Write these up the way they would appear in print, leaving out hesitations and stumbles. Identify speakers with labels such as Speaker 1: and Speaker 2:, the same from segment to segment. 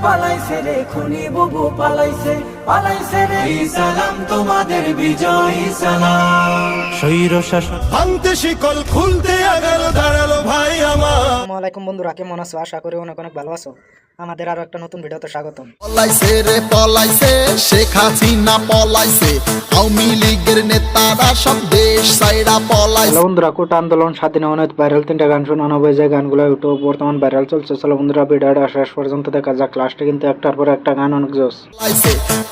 Speaker 1: পালাইছে রে খুনি বুবু পালাইছে পালাইছে রে সালাম তোমাদের বিজয় সালাম
Speaker 2: স্বৈর শাসন
Speaker 3: ভাঙতে শিকল খুলতে আগালো দাঁড়ালো ভাই আমার।
Speaker 4: আসসালামু আলাইকুম বন্ধুরা, কেমন আছো? আশা করি অনেক অনেক ভালো আছো। আমাদের আরো একটা নতুন ভিডিওতে স্বাগতম।
Speaker 5: পলাইছে রে পলাইছে, শেখ হাসিনা পলাইছে, আওয়ামী লীগের নেতারা সব দেশ সাইডা পলাইছে।
Speaker 4: হ্যালো বন্ধুরা, কোটা আন্দোলন স্বাধীন অনেক ভাইরাল 3টা গান শোনানো হয়ে যায়। গানগুলো ইউটিউব বর্তমান ভাইরাল চলছে। চলো বন্ধুরা, ভিডিওটা শেষ পর্যন্ত দেখা যাক। লাস্টে কিন্তু একটার পর একটা গান অনেক জোস।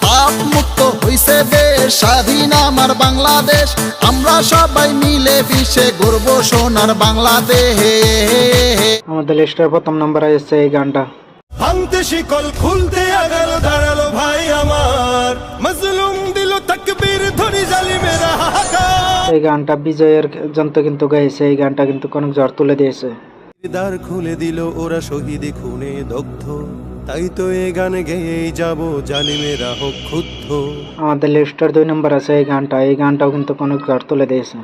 Speaker 5: পাপ মুক্ত হইছে দেশ স্বাধীন আমার বাংলাদেশ, আমরা সবাই মিলে বিশ্বে গর্ব সোনার বাংলাদেশ।
Speaker 4: আমাদের লিস্টের প্রথম নম্বরে এসেছে এই গানটা।
Speaker 3: ভাঙতে শিকল খুলতে আগালো দাঁড়ালো ভাই আমার, মজলুম দিল তাকবীর ধরি জালিমেরা হাহাকার।
Speaker 4: এই গানটা বিজয়ের যন্ত্র কিন্তু গাইছে। এই গানটা কিন্তু অনেক জ্বর তুলে দিয়েছে।
Speaker 3: দ্বার খুলে দিল ওরা শহীদ খুনে দগ্ধ, তাই তো এ গান গেয়েই যাব জালিমেরা হোক ক্ষুব্ধ।
Speaker 4: আমাদের লিস্টের 2 নম্বর আছে এই গানটা। এই গানটাও কিন্তু অনেক জ্বর তুলে দিয়েছে।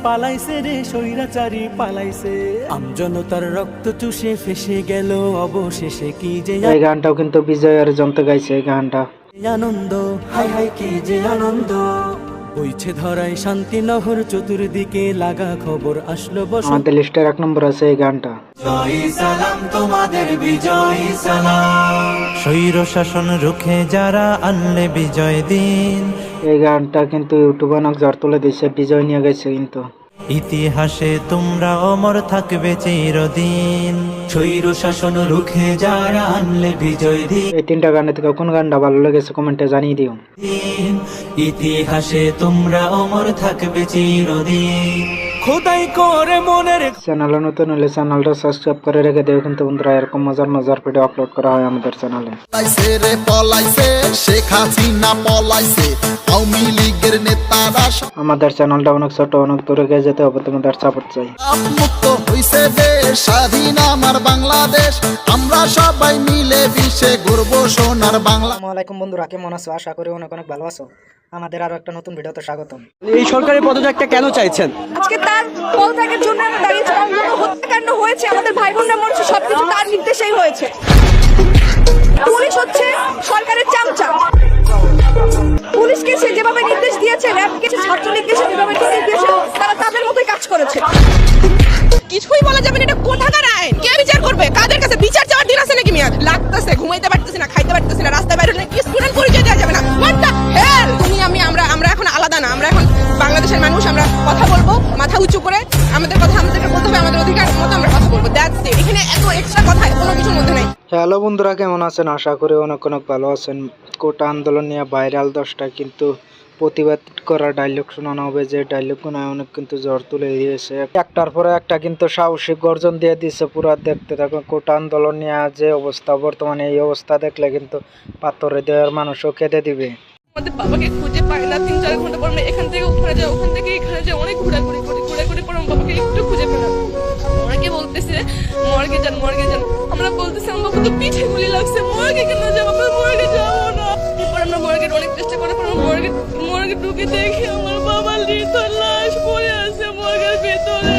Speaker 1: পালাইছে রে স্বৈরাচারী পালাইছে, আমজনতার রক্ত চুষে ফেসে গেল অবশেষে কি যে
Speaker 4: এই গানটাও কিন্তু বিজয়ের যন্ত্র গাইছে। এই গানটা
Speaker 1: আনন্দ, হাই হাই কি যে আনন্দ, বইছে ধরায় শান্তিনগর চতুর্দিকে লাগা খবর আসলো বসন্ত।
Speaker 4: আমাদের লিস্টের 1 নম্বর আছে এই গানটা।
Speaker 1: জয় সালাম তোমাদের বিজয় সালাম
Speaker 2: স্বৈর শাসন রুখে যারা আনলে বিজয় দিন,
Speaker 4: এই গানটা কিন্তু ইউটিউবে অনেক জ্বর তুলে দিয়েছে। বিজয় নিয়ে গেছে কিন্তু।
Speaker 2: ইতিহাসে তোমরা অমর থাকবে চিরদিন।
Speaker 1: স্বৈর শাসন রুখে যারা আনলে বিজয় দিন,
Speaker 4: এই 3টা গানের থেকে কোন গানটা ভালো লেগেছে কমেন্টে জানিয়ে দিও।
Speaker 1: ইতিহাসে তোমরা অমর থাকবে চিরদিন, খোদাই করে মনের।
Speaker 4: চ্যানেলে নতুন হলে চ্যানেলটা সাবস্ক্রাইব করে রেখে দিও কিন্তু বন্ধুরা, এরকম মজার মজার ভিডিও আপলোড করা হয় আমাদের চ্যানেলে।
Speaker 5: পলাইছে রে পলাইছে, শেখ হাসিনা পলাইছে, আওয়ামী লীগের নেতারা সব
Speaker 4: আমাদের চ্যানেলটা অনেক ছোট, অনেক দূরে গিয়ে যেতে হবে, তোমাদের সাপোর্ট চাই।
Speaker 5: মুক্ত হইছে দেশ স্বাধীন আমার বাংলাদেশ, আমরা সবাই মিলে বিশ্বে গর্ব সোনার বাংলা।
Speaker 4: আসসালামু আলাইকুম বন্ধুরা, কেমন আছো? আশা করি অনেক অনেক ভালো আছো। আমাদের আরো একটা নতুন ভিডিওতে স্বাগতম।
Speaker 6: এই সরকারের পদত্যাগটা কেন চাইছেন?
Speaker 7: আজকে তার পদত্যাগের জন্য আমরা দাঁড়িয়েছিলাম। হত্যাকাণ্ড হয়েছে, আমাদের ভাই বোনরা মরছে, সবকিছু তার নির্দেশেই হয়েছে। পুলিশ হচ্ছে সরকারের চামচা। পুলিশকে সে যেভাবে নির্দেশ দিয়েছে, র্যাবকে ছাত্রলীগকে সে যেভাবে নির্দেশ দিয়েছে, তারা তাদের মতোই কাজ করেছে। কিছুই বলা যাবে না। এটা কোথাকার আইন? কে বিচার করবে? কাদের কাছে বিচার চাওয়ার দিন আছে নাকি? মিয়া লাগতেছে, ঘুমাইতে পারতেছি না, খাইতে পারতেছি না, রাস্তায় বাইরে হলে কি স্টুডেন্ট পরিচয় দেওয়া যাবে না? What the hell? তুমি আমি আমরা এখন আলাদা না। আমরা এখন বাংলাদেশের মানুষ। আমরা কথা বলবো মাথা উঁচু করে। আমাদের কথা আমাদেরকে বলতে হবে, আমাদের অধিকার মতো আমরা কথা বলবো। That's it. এখানে এত এক্সট্রা কথা কোনো কিছুর মধ্যে নাই।
Speaker 4: হ্যালো বন্ধুরা, কেমন আছেন? আশা করি অনেক অনেক ভালো আছেন। কোটা আন্দোলন নিয়ে ভাইরাল 10টা কিন্তু প্রতিবাদ করা ডায়লগ শোনানো হবে। যে ডায়লগগুলো অনেক কিন্তু জ্বর তুলে দিয়েছে। একটার পরে একটা কিন্তু সাহসী গর্জন দিয়ে দিচ্ছে। পুরো দেখতে থাকুন। কোটা আন্দোলন নিয়ে যে অবস্থা বর্তমানে, এই অবস্থা দেখলে কিন্তু পাথরে দেওয়ার মানুষও কেঁদে দিবে।
Speaker 7: আমাদের বাবাকে খুঁজে পাই না। 3-4 ঘন্টা পর আমরা এখান থেকে ওখানে যাই, ওখান থেকে এখানে যাই, অনেক ঘোরাঘুরি পর আমার বাবাকে একটু খুঁজে পেলাম। অনেকে বলতেছে মর্গে যান, মর্গে যান। আমরা বলতেছি আমার বাবা তো পিঠে গুলি লাগছে, মর্গে কেন যাবো? আমরা মর্গে যাবো না। এরপর আমরা মর্গের অনেক চেষ্টা করার পর মর্গে ঢুকে দেখি আমার বাবার নিথর লাশ পড়ে আছে মর্গের ভেতরে।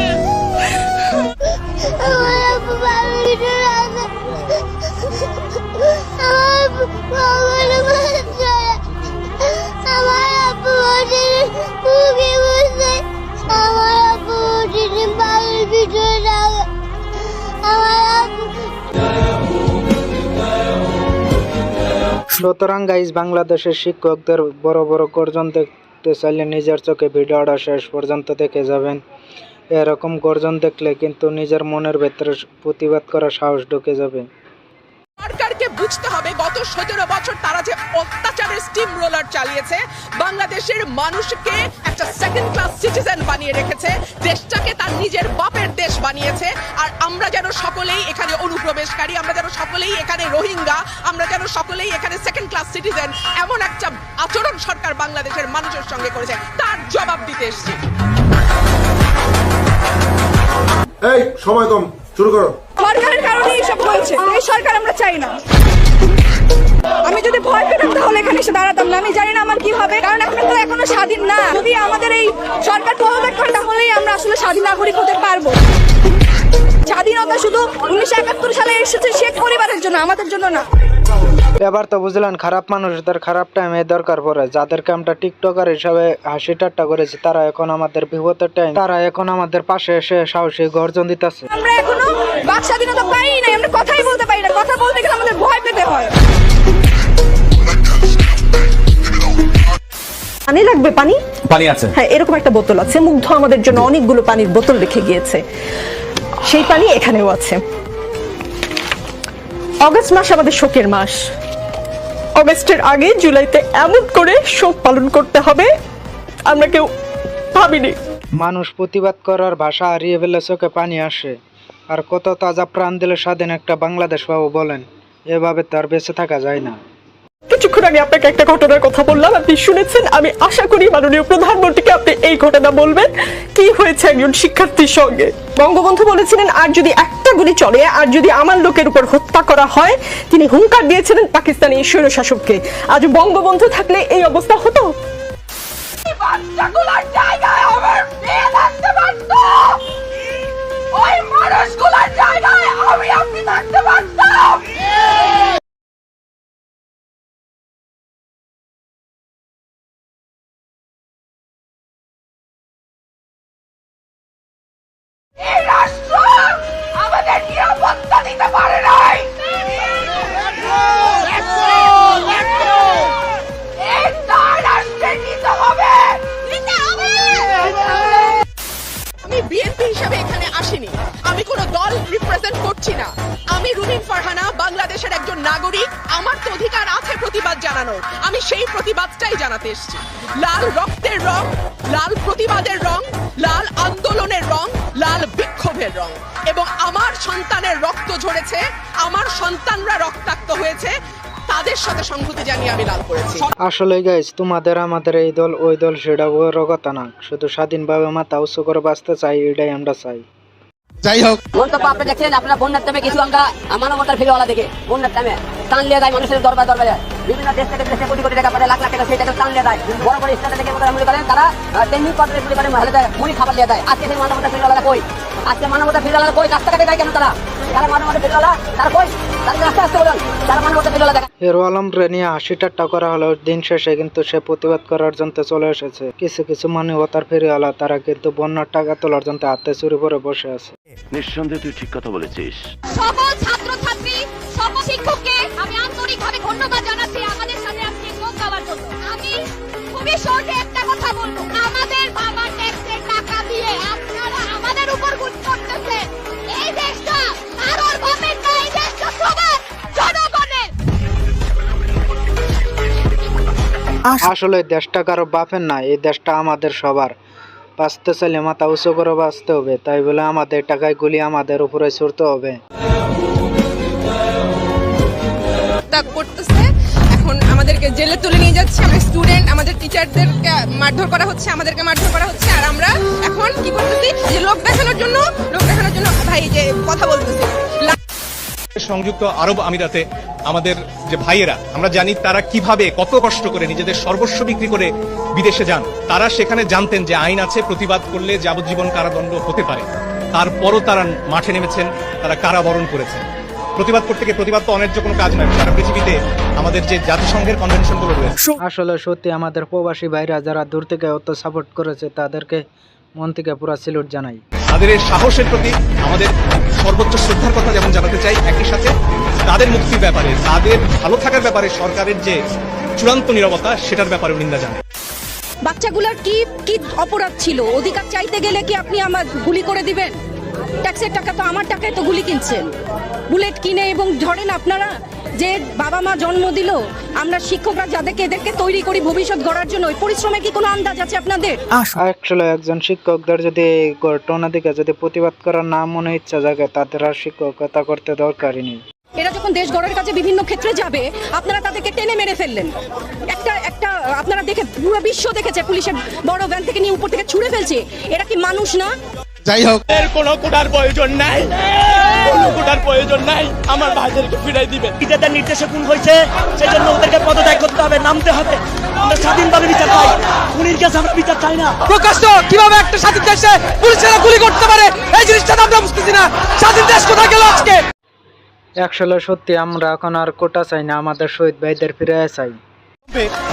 Speaker 4: সুতরাং গাইজ, বাংলাদেশের শিক্ষকদের বড় বড় গর্জন দেখতে চাইলে নিজের চোখে ভিডিওটা শেষ পর্যন্ত দেখে যাবেন। এরকম গর্জন দেখলে কিন্তু নিজের মনের ভেতরে প্রতিবাদ করার সাহস ঢুকে যাবে।
Speaker 7: সরকারকে বুঝতে হবে গত 17 বছর তারা যে অত্যাচারের স্টিম রোলার চালিয়েছে, বাংলাদেশের মানুষকে একটা সেকেন্ড ক্লাস সিটিজেন বানিয়ে রেখেছে, দেশটাকে তার নিজের বাপের দেশ বানিয়েছে। আর আমরা যেন সকলেই এখানে অনুপ্রবেশকারী, আমরা যেন সকলেই এখানে রোহিঙ্গা, আমরা যেন সকলেই এখানে সেকেন্ড ক্লাস সিটিজেন, এমন একটা আচরণ সরকার বাংলাদেশের মানুষের সঙ্গে করেছে। তার জবাব দিতে এসেছি।
Speaker 3: এই সময় কম, শুরু করো।
Speaker 7: সরকারের কারণে এইসব হয়েছে। এই সরকার আমরা চাই না। আমি যদি ভয় পেতাম তাহলে এখানে এসে দাঁড়াতাম না। আমি জানি না আমার কি হবে, কারণ এখন তো এখনো স্বাধীন না। যদি আমাদের এই সরকার পদত্যাগ করে তাহলেই আমরা আসলে স্বাধীন নাগরিক হতে পারবো। স্বাধীনতা শুধু 1971 সালে এসেছে শেখ পরিবারের জন্য, আমাদের জন্য না।
Speaker 4: এবার তো বুঝলেন, খারাপ মানুষদের খারাপ টাইমে দরকার পড়ে। যাদেরকে আমরা টিকটকার হিসাবে হাসি ঠাট্টা করেছি, তারা এখন আমাদের বিপদের টাইম, তারা এখন আমাদের পাশে এসে সাহসী গর্জন দিতেছে।
Speaker 7: আমরা এখনো বাক স্বাধীনতা পাই নাই, আমরা কথাই বলতে পারি না। কথা বলতে গেলে আমাদের ভয় পেতে হয়।
Speaker 8: পানি লাগবে? পানি
Speaker 6: পানি আছে।
Speaker 8: হ্যাঁ, এরকম একটা বোতল আছে। মুগ্ধ আমাদের জন্য অনেকগুলো পানির বোতল রেখে গিয়েছে, সেই পানি এখানেও আছে। অগস্ট মাস আমাদের শোকের মাস। অগস্টের আগে জুলাইতে এমন করে শোক পালন করতে হবে আমরা কেউ ভাবিনি।
Speaker 4: মানুষ প্রতিবাদ করার ভাষা হারিয়ে ফেলে, চোখে পানি আসে। আর কত তাজা প্রাণ দিলে স্বাধীন একটা বাংলাদেশ পাবো বলেন? এভাবে তো আর বেঁচে থাকা যায় না।
Speaker 8: কিছুক্ষণ আগে আপনাকে একটা ঘটনার কথা বললাম, আপনি শুনেছেন। আমি আশা করি মাননীয় প্রধানমন্ত্রীকে আপনি এই ঘটনা বলবেন, কি হয়েছে একজন শিক্ষার্থীর সঙ্গে। বঙ্গবন্ধু বলেছিলেন, আর যদি একটা গুলি চলে, আর যদি আমার লোকের উপর হত্যা করা হয়, তিনি হুঙ্কার দিয়েছিলেন পাকিস্তানি স্বৈরশাসককে। আজ বঙ্গবন্ধু থাকলে এই অবস্থা হতো?
Speaker 7: বাচ্চাগুলোর জায়গায় আমার মেয়ে থাকতে পারত, ওই মানুষগুলোর জায়গায় আমি আপনি থাকতে পারতাম। এই রাষ্ট্র আমাদের নিরাপত্তা দিতে পারে নাই। আমি বিএনপি হিসেবে এখানে আসিনি, আমি কোনো দল রিপ্রেজেন্ট করছি না। আমি রুমিন ফারহানা, বাংলাদেশের একজন নাগরিক। আমার তো অধিকার আছে প্রতিবাদ জানানোর, আমি সেই প্রতিবাদটাই জানাতে এসেছি। লাল রক্তের রং, লাল প্রতিবাদের রং, লাল আন্দোলনের রং, লাল বিক্ষোভের রং। এবং আমার সন্তানের রক্ত ঝরেছে, আমার সন্তানরা রক্তাক্ত হয়েছে, তাদের সাথে সংহতি জানিয়ে আমি লাল করেছি।
Speaker 4: আসলে গাইস, তোমাদের আমাদের এই দল ওই দল সেটা বড় কথা না, শুধু স্বাধীনভাবে মাথা উঁচু করে বাঁচতে চাই, এটাই আমরা চাই।
Speaker 5: যাই হোক,
Speaker 9: মন্তব্য আপনি দেখছেন, আপনার বন্যার টাইমে কিছু আমরা মানবতার ফেরিওয়ালা দেখে বন্যার টাইমে টান লিয়ে যায় মানুষের দরবারে দরবারে, বিভিন্ন দেশ থেকে দেশে কোটি কোটি টাকা পাঠায়, লাখ লাখ টাকা সেই টাকা টান লিয়ে যায়। বড় বড় স্টেশনে থেকে মনে করেন তারা তেমনি পর্যায়ে মনে করেন মহিলা মুড়ি খাবার লিয়ে যায়। আজকে সেই মানবতার ফেরিওয়ালা কই? আজকে মানবতার ফেরিওয়ালা কই? রাস্তাঘাটে যায় কেন তারা? যারা মানবতার ফেরিওয়ালা তারা কই? তাদের রাস্তা আসতে বলেন, যারা মানবতার ফেরিওয়ালা দেখা।
Speaker 4: হিরো আলম রে নিয়ে হাসি ঠাট্টা করা হলো, দিন শেষে কিন্তু সে প্রতিবাদ করার জন্য চলে এসেছে। কিছু কিছু মানবতার ফেরিওয়ালা তারা কিন্তু বন্যার টাকা তোলার জন্য হাতে চুরি করে বসে আছে।
Speaker 10: নিঃসন্দেহে তুই ঠিক কথা বলেছিস।
Speaker 7: সকল ছাত্রছাত্রী, সকল শিক্ষককে আমি আন্তরিকভাবে ধন্যবাদ জানাচ্ছি আমাদের সাথে আজকে যোগ দেওয়ার জন্য। আমি খুবই শর্টে একটা কথা বলবো, আমাদের বাবার ট্যাক্সের টাকা দিয়ে আপনারা আমাদের উপর গুলি করতেছেন। এই দেশটা কারোর বাপের না, এই দেশটা সবার জনগণের।
Speaker 4: আসলে দেশটা কারো বাপের না, এই দেশটা আমাদের সবার। বাঁচতে চাইলে মাথা উঁচু করে বাঁচতে হবে, তাই বলে আমাদের টাকায় গুলি আমাদের উপরে ছুড়তে হবে।
Speaker 7: করতেছে এখন আমাদেরকে জেলে তুলে নিয়ে যাচ্ছে, আমরা স্টুডেন্ট, আমাদের টিচারদেরকে মারধর করা হচ্ছে, আমাদেরকে মারধর করা হচ্ছে। আর আমরা এখন কি করতেছি, যে লোক দেখানোর জন্য ভাই যে কথা বলতেছি।
Speaker 3: সংযুক্ত আরব আমিরাতে আমাদের যে ভাইয়েরা, আমরা জানি তারা কিভাবে কত কষ্ট করে নিজেদের সর্বস্ব বিক্রি করে বিদেশে যান। তারা সেখানে জানতেন যে আইন আছে, প্রতিবাদ করলে যাবজ্জীবন কারাদণ্ড হতে পারে। তারপরও তারা মাঠে নেমেছেন, তারা কারাবরণ করেছেন। প্রতিবাদ করতে গিয়ে, প্রতিবাদ তো অন্যায্য কোনো কাজ নয়। সারা পৃথিবীতে আমাদের যে জাতিসংঘের কনভেনশনগুলো রয়েছে,
Speaker 4: আসলে সত্যি আমাদের প্রবাসী ভাইরা যারা দূর থেকে অত সাপোর্ট করেছে, তাদেরকে মন থেকে পুরো স্যালুট জানাই।
Speaker 3: তাদের এই সাহসের প্রতি আমাদের সর্বোচ্চ শ্রদ্ধার কথা যেমন জানাতে চাই, একই সাথে তাদের মুক্তির ব্যাপারে, তাদের ভালো থাকার ব্যাপারে সরকারের যে চূড়ান্ত নীরবতা, সেটার ব্যাপারে নিন্দা জানাই।
Speaker 7: বাচ্চাগুলোর কি কি অপরাধ ছিল? অধিকার চাইতে গেলে কি আপনি আমার গুলি করে দিবেন? ট্যাক্সের টাকা তো আমার টাকায় তো গুলি কিনছেন, বুলেট কিনে। এবং ধরেন আপনারা যে বাবা মা জন্ম দিল, আমরা শিক্ষকরা যাদেরকে এদেরকে তৈরি করি ভবিষ্যৎ গড়ার জন্য, ওই পরিশ্রমে কি কোনো আন্দাজ আছে আপনাদের?
Speaker 4: আসলে একজন শিক্ষকদের যদি ঘটনা দিকে যদি প্রতিবাদ করার না মনে ইচ্ছা জাগে, তাদের আর শিক্ষকতা করতে দরকারই নেই।
Speaker 7: এরা যখন দেশ গড়ার কাছে বিভিন্ন ক্ষেত্রে যাবে, আপনারা তাদেরকে টেনে মেরে ফেললেন। একটা আপনারা দেখে পুরো বিশ্ব দেখেছে, পুলিশের বড় ভ্যান থেকে নিয়ে উপর থেকে ছুঁড়ে ফেলছে। এরা কি মানুষ না?
Speaker 5: যাই হোক,
Speaker 3: এর কোনো কোটার প্রয়োজন নাই, কোনো কোটার প্রয়োজন নাই। আমার ভাইদেরকে ফিরাই দিবেন।
Speaker 6: নিজেদের নির্দেশে খুন হয়েছে, সেই জন্য ওদেরকে পদত্যাগ করতে হবে, নামতে হবে। আমরা স্বাধীনভাবে বিচার চাই, খুনির কাছে আমরা বিচার চাই না।
Speaker 1: প্রকাশ্য কিভাবে একটা স্বাধীন দেশে পুলিশেরা গুলি করতে পারে, এই জিনিসটা আমরা বুঝতেছি না। স্বাধীন দেশ কোথায় গেল আজকে?
Speaker 4: আসলে সত্যি আমরা এখন আর কোটা চাই না, আমাদের শহীদ ভাইদের ফিরে চাই।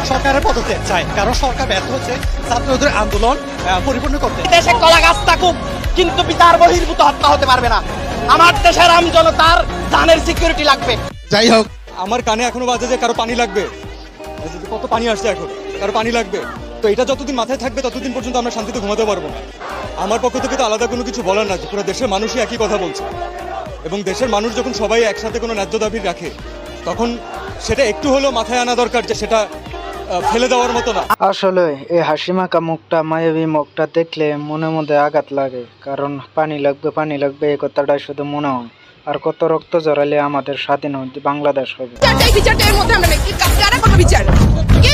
Speaker 6: সরকারের পদত্যাগ চাই, কারণ সরকার ব্যর্থ হচ্ছে ছাত্রদের আন্দোলন পরিপূর্ণ করতে। দেশে কলা গাছ থাকুক, কিন্তু বিচার বহির্ভূত হত্যা হতে পারবে না। আমার দেশের আম জনতার জানের সিকিউরিটি লাগবে।
Speaker 3: যাই হোক, আমার কানে এখনো বাজে যে কারো পানি লাগবে। কত পানি আসছে এখন, কারো পানি লাগবে। তো এটা যতদিন মাথায় থাকবে ততদিন পর্যন্ত আমরা শান্তিতে ঘুমাতে পারবো না। আমার পক্ষ থেকে তো আলাদা কোনো কিছু বলার না, যে পুরো দেশের মানুষই একই কথা বলছে, এবং দেশের মানুষ যখন সবাই একসাথে কোনো ন্যায্য দাবি রাখে তখন সেটা একটু হলেও মাথায় আনা দরকার যে সেটা ফেলে দেওয়ার মতো না।
Speaker 4: আসলে এই হাসিমাখা মুখটা, মায়াবী মুখটা দেখলে মনের মধ্যে আঘাত লাগে, কারণ পানি লাগবে এই কথাটা শুধু মনে হয়। আর কত রক্ত জড়ালে আমাদের স্বাধীন বাংলাদেশ হবে।
Speaker 7: বিচারটার মধ্যে আমরা নাকি কারা করবে বিচার? কে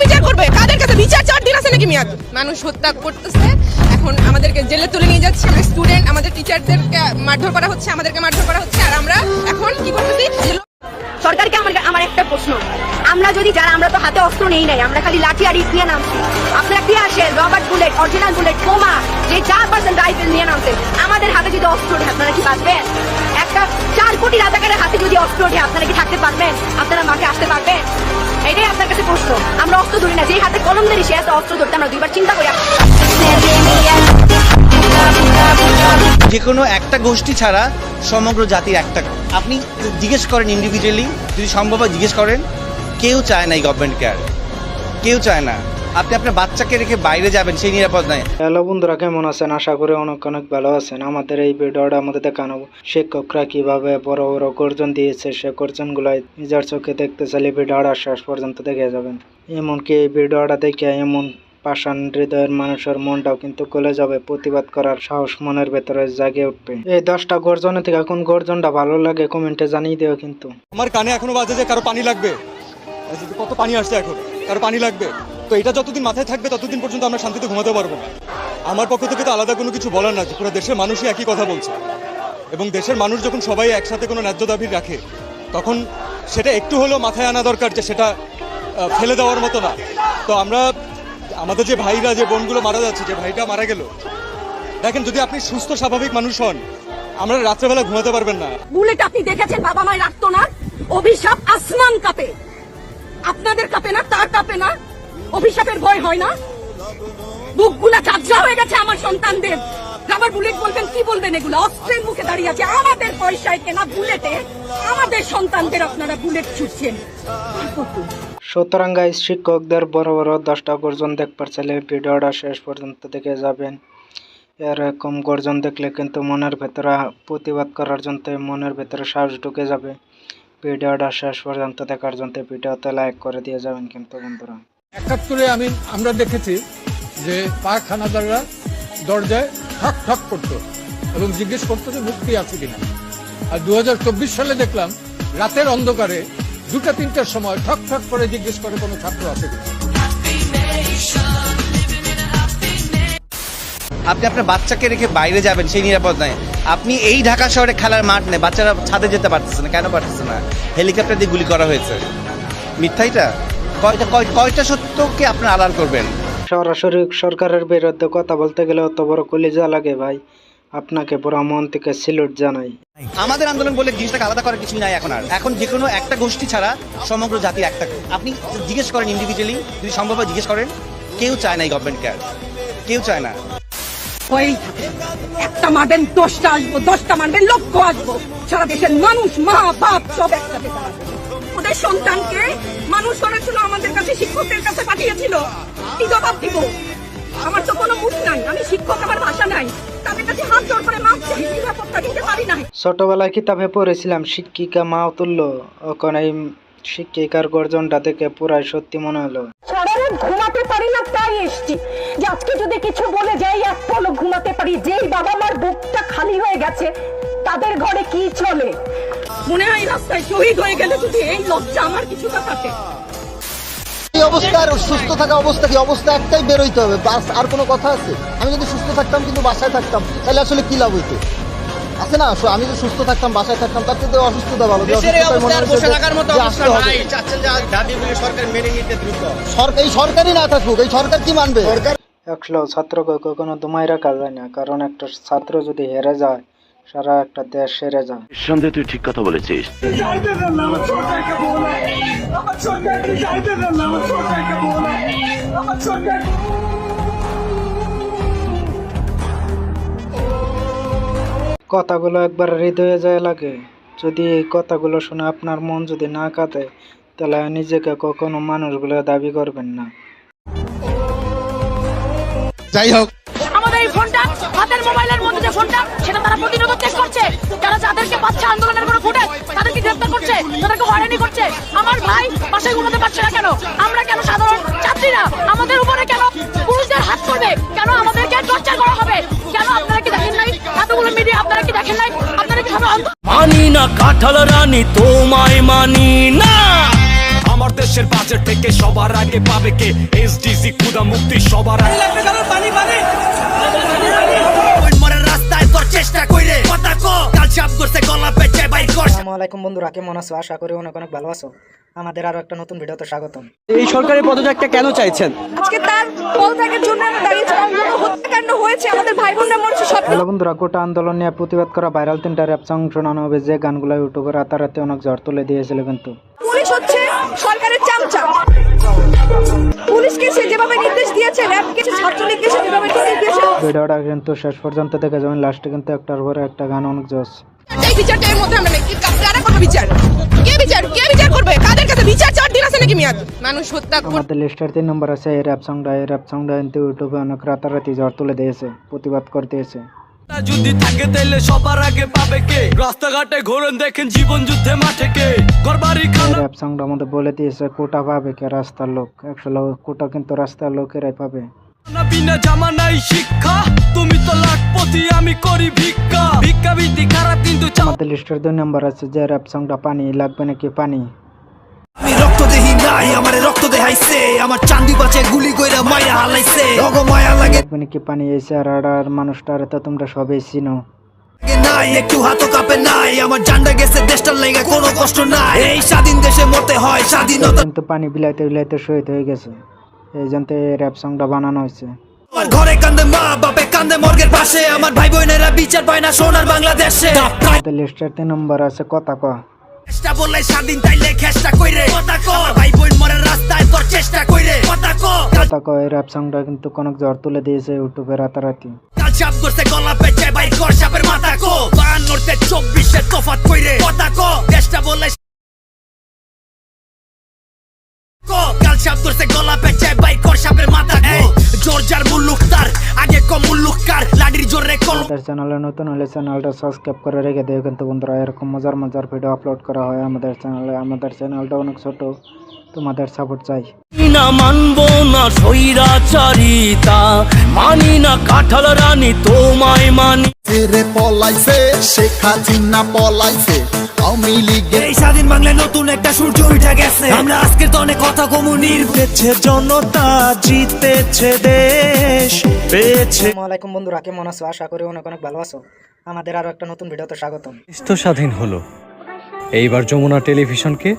Speaker 7: বিচার করবে? কাদের কাছে বিচার? 4 দিন আছে নাকি মেয়াদ? মানুষ হত্যা করতেছে, এখন আমাদেরকে জেলে তুলে নিয়ে যাচ্ছে, আমাদের স্টুডেন্ট, আমাদের টিচারদেরকে মারধর করা হচ্ছে, আমাদেরকে মারধর করা হচ্ছে, আর আমরা এখন কি করতেছি?
Speaker 9: সরকারকে আমার একটা প্রশ্ন, আমরা যদি যারা, আমরা তো হাতে অস্ত্র নেই নাই, আমরা খালি লাঠি আর ইট নিয়ে নামছি। আপনারা কি আসেন রবার্ট বুলেট, অরিজিনাল বুলেট, বোমা, যে 4% রাইফেল নিয়ে নামছে, আমাদের হাতে যদি অস্ত্র ওঠে আপনারা কি বাঁচবেন? একটা 4 কোটি রাজাকারের হাতে যদি অস্ত্র ওঠে আপনারা কি থাকতে পারবেন? আপনারা মাঠে আসতে পারবেন? এটাই আপনার কাছে প্রশ্ন। আমরা অস্ত্র ধরি না, যেই হাতে কলম ধরি সে হাতে অস্ত্র ধরতে আমরা 2বার চিন্তা করি।
Speaker 6: যে কোনো একটা গোষ্ঠী ছাড়া সমগ্র জাতির একটা, আপনি জিজ্ঞেস করেন ইন্ডিভিজুয়ালি, যদি সম্ভব হয় জিজ্ঞেস করেন, কেউ চায় না এই গভর্নমেন্ট কেয়ার, কেউ চায় না। আপনি আপনার বাচ্চাকে রেখে বাইরে যাবেন, সেই নিরাপদ নাই।
Speaker 4: হ্যালো বন্ধুরা, কেমন আছেন? আশা করি অনেক ভালো আছেন। আমাদের এই ভিডিওটা আমাদের দেখানো শিক্ষকরা কিভাবে বড় বড় গর্জন দিয়েছে, সে গর্জনগুলো নিজের চোখে দেখতে চাইলে ভিডিওটা শেষ পর্যন্ত দেখে যাবেন। এমনকি এই ভিডিওটা দেখে এমন পাষাণ হৃদয়ের মানুষের মনটাও কিন্তু গলে যাবে, প্রতিবাদ করার সাহস মনের ভেতরে জাগে উঠবে। এই 10টা গর্জনের থেকে কোন গর্জনটা ভালো লাগে কমেন্টে জানিয়ে দিও। কিন্তু
Speaker 3: আমার কানে এখনো বাজে যে কারো পানি লাগবে। কত পানি আসছে এখন, কারো পানি লাগবে। তো এটা যতদিন মাথায় থাকবে ততদিন পর্যন্ত আমরা শান্তিতে ঘুমাতে পারবো না। আমার পক্ষ থেকে তো আলাদা কোনো কিছু বলার না, যে পুরো দেশের মানুষই একই কথা বলছে, এবং দেশের মানুষ যখন সবাই একসাথে কোনো ন্যায্য দাবি রাখে তখন সেটা একটু হলেও মাথায় আনা দরকার যে সেটা ফেলে দেওয়ার মতো না। তো আমরা, আমাদের যে ভাইরা, যে বোনগুলো মারা যাচ্ছে, যে ভাইটা মারা গেল, দেখেন যদি আপনি সুস্থ স্বাভাবিক মানুষ হন, আমরা রাত্রেবেলা ঘুমাতে পারবেন না।
Speaker 7: বুলেট আপনি দেখেছেন বাবা মায়ের রাখতো না? অভিশাপ আসমান কাঁপে, আপনাদের কাঁপে না? তার কাঁপে না? অভিশাপের ভয় হয় না? বুকগুলা চাপড়া হয়ে গেছে আমার সন্তানদের। রাবার বুলেট বলবেন, কি বলবেন? এগুলো অস্ত্রের মুখে দাঁড়িয়ে আছে, আমাদের পয়সায় কেনা বুলেটে আমাদের সন্তানদের আপনারা বুলেট ছুটছেন।
Speaker 4: সুতরাং গাইস, শিক্ষকদের বড় বড় 10টা গর্জন দেখবার চাইলে ভিডিওটা শেষ পর্যন্ত দেখে যাবেন। এরকম গর্জন দেখলে কিন্তু মনের ভেতরে প্রতিবাদ করার জন্য মনের ভেতরে সাহস ঢুকে যাবে। ভিডিওটা শেষ পর্যন্ত দেখার জন্য ভিডিওতে লাইক করে দিয়ে যাবেন। কিন্তু বন্ধুরা,
Speaker 11: 71-এ আমরা দেখেছি যে পাক হানাদাররা দরজায় ঠক ঠক করতো এবং জিজ্ঞেস করতো যে মুক্তি আছে কিনা। আর 2024 সালে দেখলাম রাতের অন্ধকারে 2টা-3টার সময় ঠক ঠক করে জিজ্ঞেস করে কোনো ছাত্র আছে কিনা।
Speaker 6: আপনি আপনার বাচ্চাকে রেখে বাইরে যাবেন, সেই নিরাপদ নাই। আপনি এই ঢাকা শহরে খেলার মাঠ নেই, বাচ্চারা ছাদে যেতে পারতেছে না। কেন পারতেছে না? হেলিকপ্টার দিয়ে গুলি করা হয়েছে। মিথ্যাইটা কয়টা সত্যকে আপনার আড়াল করবেন?
Speaker 4: সরাসরি সরকারের বিরুদ্ধে কথা বলতে গেলে অত বড় কলিজা লাগে ভাই। আপনাকে পুরো মন থেকে সিলুট জানাই।
Speaker 6: আমাদের আন্দোলন বলে জিনিসটাকে আলাদা করার কিছু নাই এখন আর। এখন যে কোনো একটা গোষ্ঠী ছাড়া সমগ্র জাতির একটা, আপনি জিজ্ঞেস করেন ইন্ডিভিজুয়ালি, যদি সম্ভব হয় জিজ্ঞেস করেন, কেউ চায় না এই গভর্নমেন্ট কেয়ার, কেউ চায় না।
Speaker 7: একটা মারবেন 10টা আসবো, 10টা মারবেন লক্ষ আসবো। সারা দেশের মানুষ, মা বাপ সব একসাথে দাঁড়াবে। ওদের সন্তানকে মানুষ করেছিল, আমাদের কাছে শিক্ষকদের কাছে পাঠিয়েছিল, কি জবাব দিব? আমার তো কোনো মুখ নাই, আমি শিক্ষক, আমার ভাষা নাই, তাদের কাছে হাত জোড় করে মাপ চাই, নিরাপত্তা দিতে পারি না।
Speaker 4: ছোটবেলায় কিতাবে পড়েছিলাম শিক্ষিকা মা তুল্য, এখন এই শিক্ষিকার গর্জনটা দেখে পুরাই সত্যি মনে হলো।
Speaker 8: সারারাত ঘুমাতে পারি না, তাই এসছি যে আজকে যদি কিছু বলে যাই এক পলক ঘুমাতে পারি। যেই বাবা মার বুকটা খালি হয়ে গেছে তাদের ঘরে কি চলে?
Speaker 7: মনে হয় রাস্তায় শহীদ হয়ে গেলে যদি এই লজ্জা আমার কিছুটা থাকে।
Speaker 5: এই অবস্থার সুস্থ থাকা অবস্থা কি? অবস্থা একটাই, বেরোইতে হবে, বাস। আর কোনো কথা আছে? আমি যদি সুস্থ থাকতাম কিন্তু বাসায় থাকতাম, তাহলে আসলে কি লাভ হইতো? আছে না, আমি যদি সুস্থ থাকতাম বাসায় থাকতাম, তার থেকে অসুস্থতা ভালো। এই সরকারই না থাকুক, এই সরকার কি মানবে?
Speaker 4: আসলেও ছাত্রকে কখনো দমাই রাখা যায় না, কারণ একটা ছাত্র যদি হেরে যায় সারা একটা দেশ সেরে যায়।
Speaker 10: নিঃসন্দেহে তুই ঠিক কথা বলেছিস।
Speaker 4: কথাগুলো একবার হৃদয়ে যায় লাগে। যদি এই কথাগুলো শুনে আপনার মন যদি না কাঁদে, তাহলে নিজেকে কখনো মানুষগুলো দাবি করবেন না।
Speaker 5: যাই হোক,
Speaker 7: আমাদের এই ফোনটা, হাতের মোবাইলের মধ্যে যে ফোনটা, সেটা তারা প্রতিরোধ করছে। যারা যাদেরকে পাচ্ছে আন্দোলনের কোনো ফুটেজ, তাদেরকে গ্রেফতার করছে, তাদেরকে হয়রানি করছে। আমার ভাই বাসায় ঘুমাতে পারছে না কেন? আমরা কেন সাধারণ ছাত্রীরা আমাদের উপরে কেন পুরুষদের হাত করবে? কেন আমাদেরকে টর্চার করা হবে? কেন আপনারা কি দেখেন নাই? এতগুলো মিডিয়া আপনারা কি দেখেন নাই? আপনারা কি
Speaker 1: মানি না কাঁঠাল রানী, তোমায় মানি না। আমার দেশের বাজেট থেকে সবার আগে পাবে কে? এসডিজি ক্ষুধা মুক্তি সবার আগে।
Speaker 4: আসসালামু আলাইকুম বন্ধুরা, কেমন আছো? আশা করি অনেক অনেক ভালো আছো। আমাদের আরো একটা নতুন ভিডিওতে স্বাগতম।
Speaker 1: এই সরকারের পদত্যাগটা কেন চাইছেন?
Speaker 7: আজকে তার পদত্যাগের জন্য আমরা দাঁড়িয়েছিলাম। হত্যাকাণ্ড হয়েছে, আমাদের ভাই বোনরা মরছে, সব
Speaker 4: হ্যালো বন্ধুরা, কোটা আন্দোলন নিয়ে প্রতিবাদ করা ভাইরাল 3টা র্যাপ সং শোনানো হবে, যে গানগুলো ইউটিউবে রাতারাতি অনেক ঝড় তুলে দিয়েছিল। কিন্তু
Speaker 7: পুলিশ হচ্ছে সরকারের চামচা। পুলিশকে সে যেভাবে নির্দেশ দিয়েছে, র্যাবকে ছাত্রলীগকে যেভাবে নির্দেশ দিয়েছে,
Speaker 4: ভিডিওটা কিন্তু শেষ পর্যন্ত দেখে যাবেন। লাস্টে কিন্তু একটার পরে একটা গান অনেক জোস।
Speaker 7: এই বিচারটা এর মধ্যে আমরা নেই। কারা করবে বিচার? কে বিচার করবে? কাদের কাছে বিচার 4 দিন আছে নাকি মেয়াদ? মানুষ হত্যা
Speaker 4: আমাদের লিস্টের 3 নম্বর আছে এই র্যাপ সংটা কিন্তু ইউটিউবে অনেক রাতারাতি ঝড় তুলে দিয়েছে, প্রতিবাদ করতেছে।
Speaker 1: যদি থাকে তাইলে সবার আগে পাবে কে? রাস্তাঘাটে ঘোরেন দেখেন জীবন যুদ্ধে মাঠে কে? ঘরবাড়ি খানা
Speaker 4: র্যাপ সংটা আমাদের বলে দিয়েছে কোটা পাবে কে? রাস্তার লোক। আসলে কোটা কিন্তু রাস্তার লোকেরাই পাবে।
Speaker 1: বিনা জামা নাই শিক্ষা, তুমি তো লাখপতি, আমি করি ভিক্ষা। ভিক্ষা বৃত্তি খারাপ কিন্তু
Speaker 4: আমাদের লিস্টের 2 নম্বর আছে যে র্যাপ সংটা পানি লাগবে নাকি পানি।
Speaker 1: আমি রক্ত দেহি নাই, আমারে রক্ত দেখাইছে, আমার চাঁদি বাঁচে গুলি কইরা মায়া হালাইছে। ওগো মায়া লাগে
Speaker 4: লাগবে নাকি পানি। এই চেহারার মানুষটার তো তোমরা সবাই চিনো।
Speaker 1: নাই, একটু হাতও কাঁপে নাই, আমার জানটা গেছে দেশটার লাগা কোনো কষ্ট নাই। এই স্বাধীন দেশে মরতে হয় স্বাধীনতা,
Speaker 4: কিন্তু পানি বিলাইতে বিলাইতে শহীদ হয়ে গেছে। এই জন্য এই র্যাপ সংটা বানানো হয়েছে।
Speaker 1: আমার ঘরে কান্দে মা, বাপে কান্দে মর্গের পাশে, আমার ভাই বোনেরা বিচার পায় না সোনার বাংলাদেশে।
Speaker 4: আমাদের লিস্টের 3 নম্বর আছে কথা ক।
Speaker 1: চেষ্টা বললে স্বাধীন তাইলে খেষ্টা কইরে কথা ক, ভাই বোন মরে রাস্তায় তোর চেষ্টা কইরে কথা ক।
Speaker 4: কথা ক এই র্যাপ সংটা কিন্তু অনেক ঝড় তুলে দিয়েছে ইউটিউবে রাতারাতি।
Speaker 1: কাল চাপ করতে গলা পেঁচে বাইর কর সাপের মাথা কো, 52 তে 24 তফাৎ কইরে কথা ক। চেষ্টা বললে কাল চাপ করতে গলা পেঁচে বাইর কর সাপের মাথা কো। জোরজার মুল্লুক তার আগে কম মুল্লুককার লাডির জোরে কল।
Speaker 4: আমাদের চ্যানেলে নতুন হলে চ্যানেলটা সাবস্ক্রাইব করে রেখে দিও। কিন্তু বন্ধুরা এরকম মজার মজার ভিডিও আপলোড করা হয় আমাদের চ্যানেলে। আমাদের চ্যানেলটা অনেক ছোট, তোমাদের সাপোর্ট চাই।
Speaker 1: না মানবো না স্বৈরাচারিতা, মানি না কাঁঠাল রানী, তোমায় মানি।
Speaker 5: রে পলাইছে শেখ হাসিনা, পলাইছে আওয়ামী লীগের।
Speaker 1: এই স্বাধীন বাংলায় নতুন একটা সূর্য উঠে গেছে, আমরা আজকের তো অনেক কথা কমু নির্বেছে জনতা, জিতেছে দেশ পেয়েছে।
Speaker 4: আসসালামু আলাইকুম বন্ধুরা, কেমন আছো? আশা করি অনেক অনেক ভালো আছো। আমাদের আরো একটা নতুন ভিডিওতে স্বাগতম।
Speaker 12: তো স্বাধীন হলো, এইবার যমুনা টেলিভিশনকে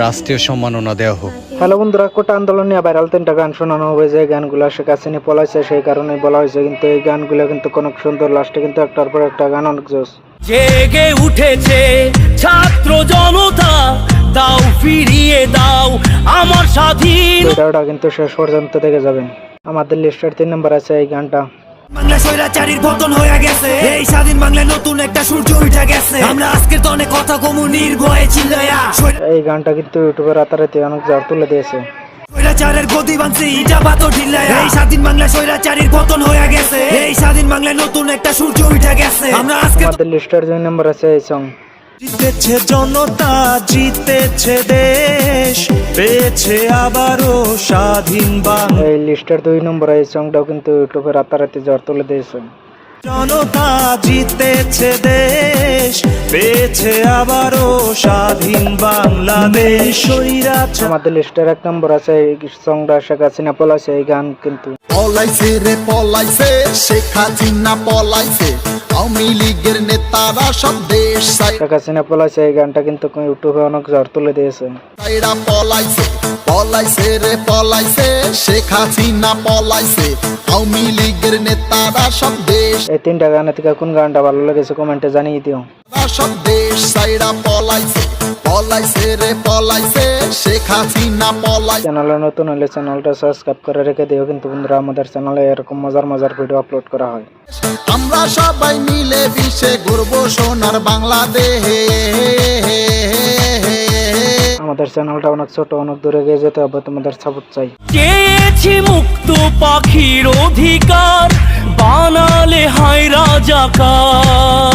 Speaker 12: রাষ্ট্রীয় সম্মাননা দেওয়া হোক।
Speaker 4: হ্যালো বন্ধুরা, কোটা আন্দোলন নিয়ে ভাইরাল 3টা গান শোনানো হবে, যে গানগুলো শেখ হাসিনা পলাইছে সেই কারণে বলা হয়েছে। কিন্তু এই গানগুলো কিন্তু অনেক সুন্দর, লাস্টে কিন্তু একটার পর একটা গান অনেক জোস।
Speaker 1: জেগে উঠেছে ছাত্র জনতা, দাও ফিরিয়ে দাও আমার স্বাধীন।
Speaker 4: ভিডিওটা কিন্তু শেষ পর্যন্ত দেখে যাবেন। আমাদের লিস্টের 3 নম্বর আছে এই গানটা।
Speaker 1: বাংলা স্বৈরাচারীর পতন হয়ে গেছে, এই স্বাধীন বাংলায় নতুন একটা সূর্য উঠে গেছে, আমরা আজকের তো অনেক কথা কমু নির্ভয়ে চিল্লায়া।
Speaker 4: এই গানটা কিন্তু ইউটিউবে রাতারাতি অনেক ঝড় তুলে দিয়েছে।
Speaker 1: স্বৈরাচারের গদি ভাঙছে ইটা পাথর ঢিলায়া, এই স্বাধীন বাংলায় স্বৈরাচারীর পতন হয়ে গেছে, এই স্বাধীন বাংলায় নতুন একটা সূর্য উঠে গেছে, আমরা আজকে।
Speaker 4: আমাদের লিস্টের 2 নম্বর আছে এই সং।
Speaker 1: জিতেছে জনতা, জিতেছে দেশ, পেয়েছে আবারও স্বাধীন বাংলা।
Speaker 4: এই লিস্টের 2 নম্বর এই সংটাও কিন্তু ইউটিউবে রাতারাতি ঝড় তুলে দিয়েছে।
Speaker 1: জনতা জিতেছে দেশ, পেয়েছে আবারও স্বাধীন বাংলাদেশ।
Speaker 4: আমাদের লিস্টের 1 নম্বর আছে এই সংটা শেখ হাসিনা পলাইছে এই গান কিন্তু।
Speaker 5: পলাইছে রে পলাইছে শেখ হাসিনা, পলাইছে আওয়ামী লীগের নেতারা সব দেশ
Speaker 4: শেখ হাসিনা পলাইছে এই গানটা কিন্তু ইউটিউবে অনেক ঝড় তুলে দিয়েছে।
Speaker 5: সাইরা পলাইছে, পলাইছে রে পলাইছে শেখ হাসিনা, পলাইছে আওয়ামী লীগের নেতারা সব দেশ।
Speaker 4: এই 3টা গানের থেকে কোন গানটা ভালো লেগেছে কমেন্টে জানিয়ে দিও।
Speaker 5: সব দেশ সাইরা পলাইছে পলাইছে রে পলাইছে শেখ হাসিনা পলাই।
Speaker 4: চ্যানেলে নতুন হলে চ্যানেলটা সাবস্ক্রাইব করে রেখে দিও, কিন্তু বন্ধুরা আমাদের চ্যানেলে এরকম মজার মজার ভিডিও আপলোড করা হয়।
Speaker 5: আমরা সবাই মিলে বিশ্বে ঘুরবো সোনার বাংলাদেশে।
Speaker 4: আমাদের চ্যানেলটা অনেক ছোট, অনেক দূরে গিয়ে যেতে হবে, তোমাদের সাপোর্ট চাই।
Speaker 1: চেয়েছি মুক্ত পাখির অধিকার, বানালে হায় রাজাকার।